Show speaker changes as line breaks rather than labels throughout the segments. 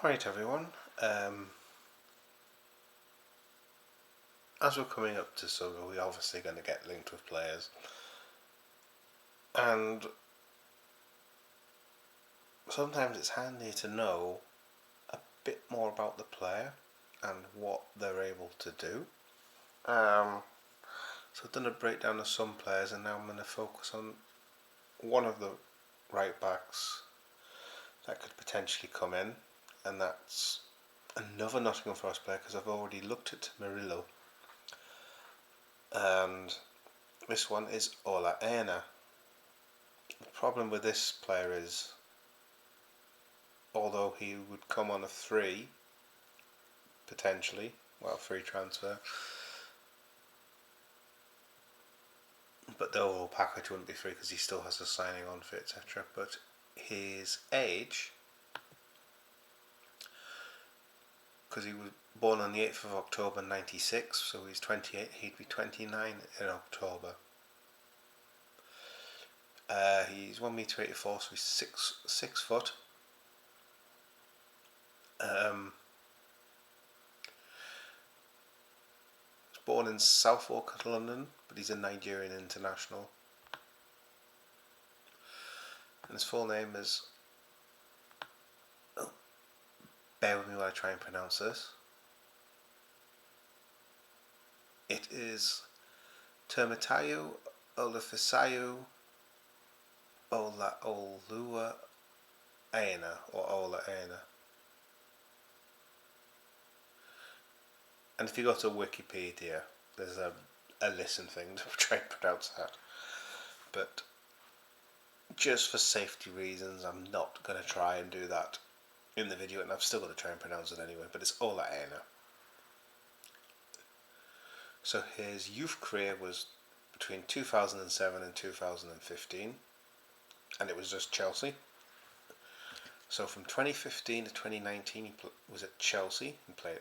Alright everyone, as we're coming up to summer, we're obviously going to get linked with players, and sometimes it's handy to know a bit more about the player and what they're able to do. So I've done a breakdown of some players, and now I'm going to focus on one of the right backs that could potentially come in, and that's another Nottingham Forest player, because I've already looked at Murillo, and this one is Ola Aina. The problem with this player is, although he would come on a free, potentially, free transfer, but the overall package wouldn't be free because he still has a signing on fee, etc. But his age, because he was born on the 8th of October 96, so he's 28, he'd be 29 in October. He's 1m84, so he's 6 foot. Was born in Southwark, London, but he's a Nigerian international. And his full name is, bear with me while I try and pronounce this. It is Termitayo Olafisayo Ola Aina, or Ola Aina. And if you go to Wikipedia, there's a listen thing to try and pronounce that. But just for safety reasons, I'm not going to try and do that in the video, and I've still got to try and pronounce it anyway, but it's Ola Aina. So his youth career was between 2007 and 2015, and it was just Chelsea. So from 2015 to 2019 he was at Chelsea and played.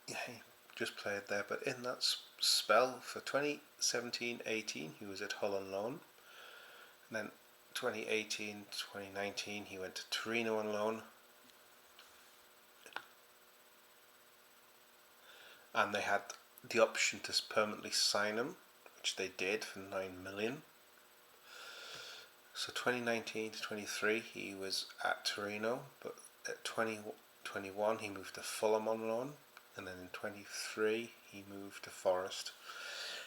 He just played there, but in that spell for 2017-18 he was at Hull on loan, and then 2018-2019 he went to Torino on loan, and they had the option to permanently sign him, which they did for 9 million. So 2019 to 23 he was at Torino, but at 2021 he moved to Fulham on loan, and then in 23 he moved to Forest.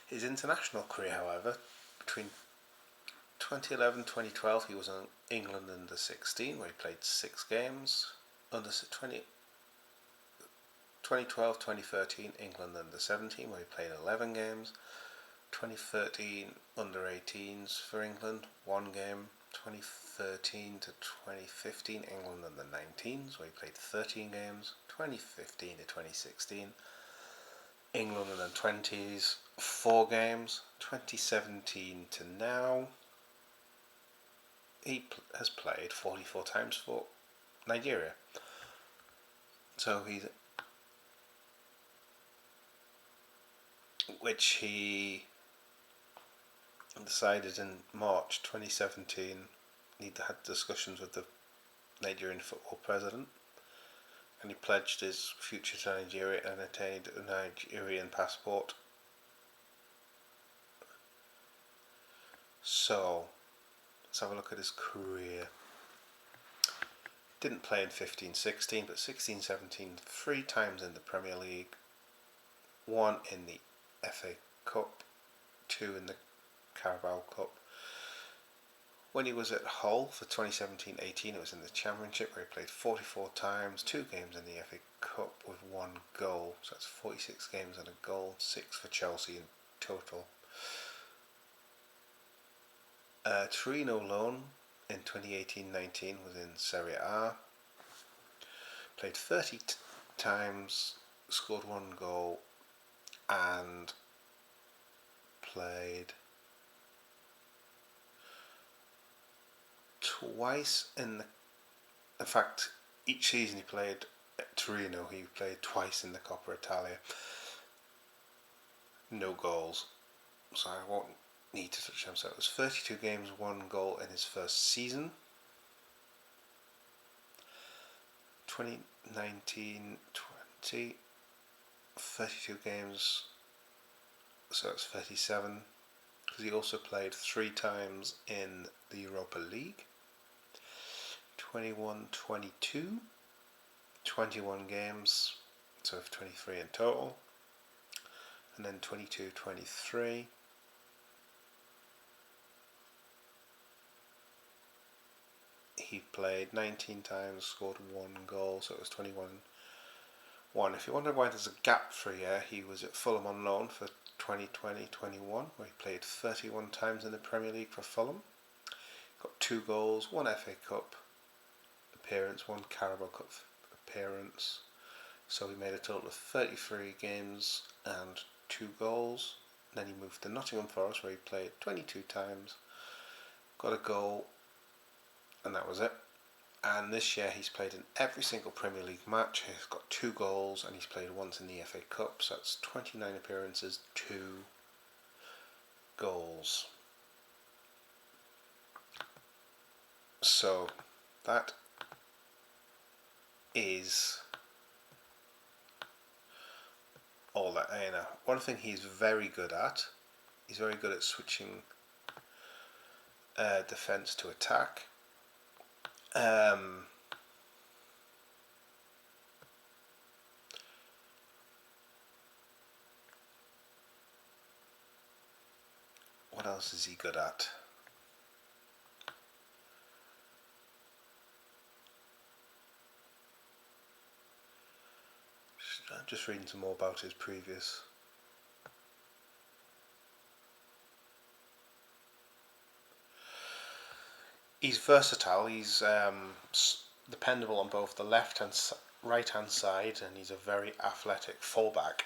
His international career, however, between 2011-2012 he was in England under 16, where he played 6 games. Under 2012-2013 England under 17, where he played 11 games. 2013 under 18s for England, 1 game. 2013 to 2015 England under 19s, where he played 13 games. 2015 to 2016 England under 20s, 4 games. 2017 to now he has played 44 times for Nigeria. So which he decided in March 2017 he had discussions with the Nigerian football president, and he pledged his future to Nigeria and attained a Nigerian passport. So let's have a look at his career. Didn't play in 15-16, but 16-17 3 times in the Premier League, 1 in the FA Cup, 2 in the Carabao Cup. When he was at Hull for 2017-18 it was in the Championship, where he played 44 times, 2 games in the FA Cup with 1 goal, so that's 46 games and a goal, 6 for Chelsea in total. Torino loan in 2018-19 was in Serie A, played 30 times, scored 1 goal, and played twice in fact each season he played at Torino he played twice in the Coppa Italia. No goals, so I won't need to touch them. So it was 32 games, 1 goal in his first season. 2019-20, 32 games, so it's 37, because he also played 3 times in the Europa League. 21-22, 21 games, so 23 in total. And then 22-23, he played 19 times, scored 1 goal, so it was 21-1. If you wonder why there's a gap for a year, he was at Fulham on loan for 2020-21, where he played 31 times in the Premier League for Fulham. Got 2 goals, 1 FA Cup appearance, 1 Carabao Cup appearance. So he made a total of 33 games and 2 goals. Then he moved to Nottingham Forest, where he played 22 times, got a goal, and that was it. And this year he's played in every single Premier League match. He's got 2 goals, and he's played once in the FA Cup. So that's 29 appearances, 2 goals. So that is Ola Aina. One thing he's very good at, he's very good at switching defence to attack. What else is he good at? I'm just reading some more about his previous. He's versatile. He's dependable on both the left and right hand side, and he's a very athletic fullback.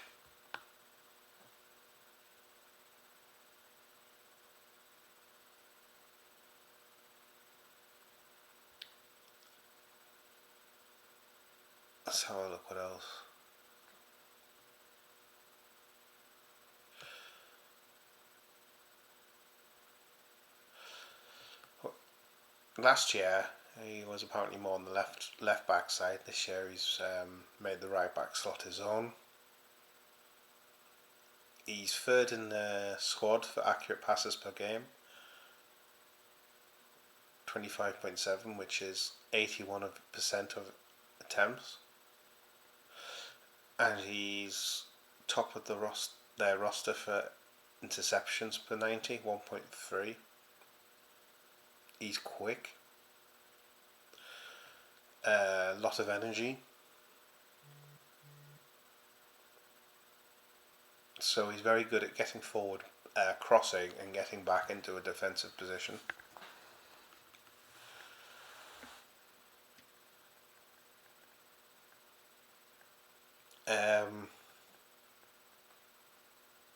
Let's have a look what else. Last year he was apparently more on the left back side. This year he's made the right back slot his own. He's third in the squad for accurate passes per game, 25.7, which is 81% of attempts. And he's top of their roster for interceptions per 90, 1.3. He's quick, a lot of energy, so he's very good at getting forward, crossing and getting back into a defensive position.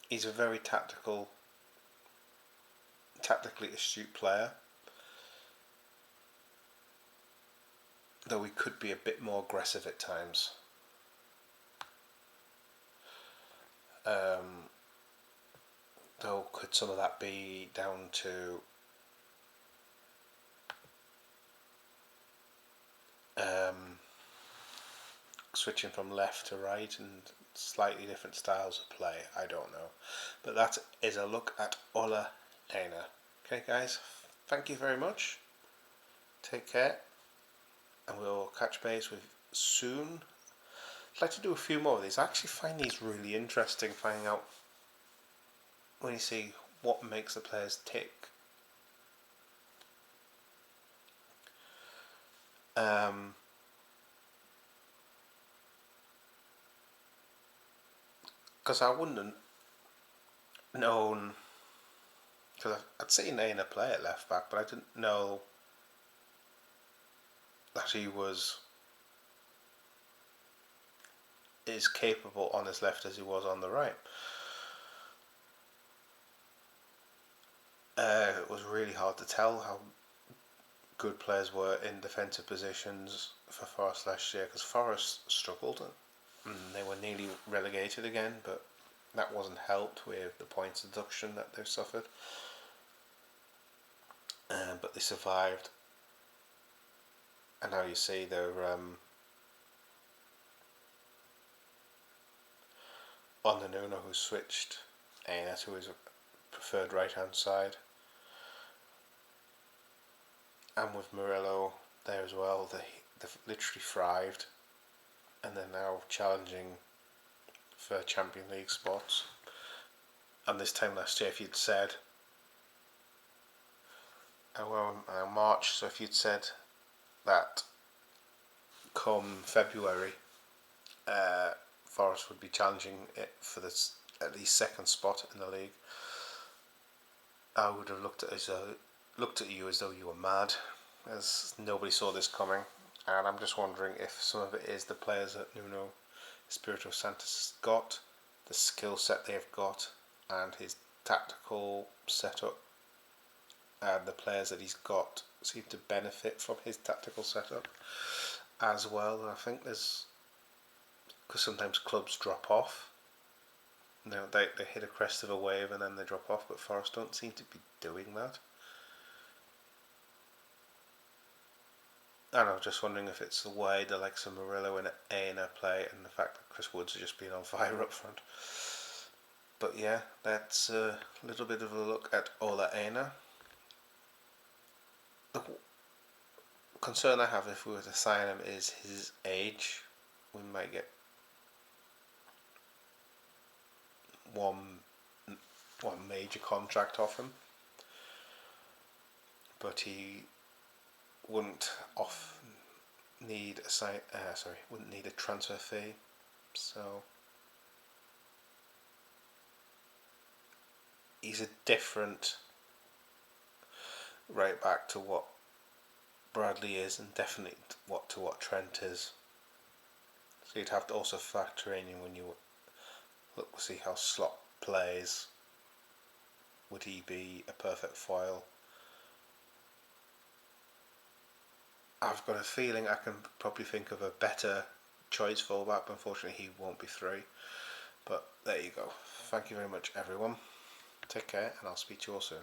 He's a very tactically astute player, though he could be a bit more aggressive at times. Though could some of that be down to switching from left to right and slightly different styles of play? I don't know. But that is a look at Ola Aina. Okay guys, thank you very much. Take care, and we'll catch base with you soon. I'd like to do a few more of these. I actually find these really interesting, finding out when you see what makes the players tick. Because I wouldn't have known, because I'd seen Aina play at left back, but I didn't know that he was as capable on his left as he was on the right. It was really hard to tell how good players were in defensive positions for Forest last year, because Forest struggled and they were nearly relegated again, but that wasn't helped with the points deduction that they've suffered. But they survived, and now you see they're on the Nuno, who switched Aina to his preferred right hand side, and with Murillo there as well, they've literally thrived, and they're now challenging for Champions League spots. And this time last year, if you'd said, March, so if you'd said that come February, Forest would be challenging it for this at least second spot in the league, I would have looked at you as though you were mad, as nobody saw this coming. And I'm just wondering if some of it is the players that Nuno Espirito Santos has got, the skill set they've got, and his tactical setup. And the players that he's got seem to benefit from his tactical setup as well. I think there's, because sometimes clubs drop off. They hit a crest of a wave and then they drop off, but Forest don't seem to be doing that. And I was just wondering if it's the way the likes of Murillo and Aina play, and the fact that Chris Woods has just been on fire up front. But yeah, that's a little bit of a look at Ola Aina. The concern I have if we were to sign him is his age. We might get one major contract off him, but he wouldn't need a transfer fee. So he's a different right back to what Bradley is, and definitely what Trent is. So you'd have to also factor in when you look to see how Slot plays. Would he be a perfect foil? I've got a feeling I can probably think of a better choice fullback, but unfortunately he won't be free. But there you go. Thank you very much, everyone. Take care, and I'll speak to you all soon.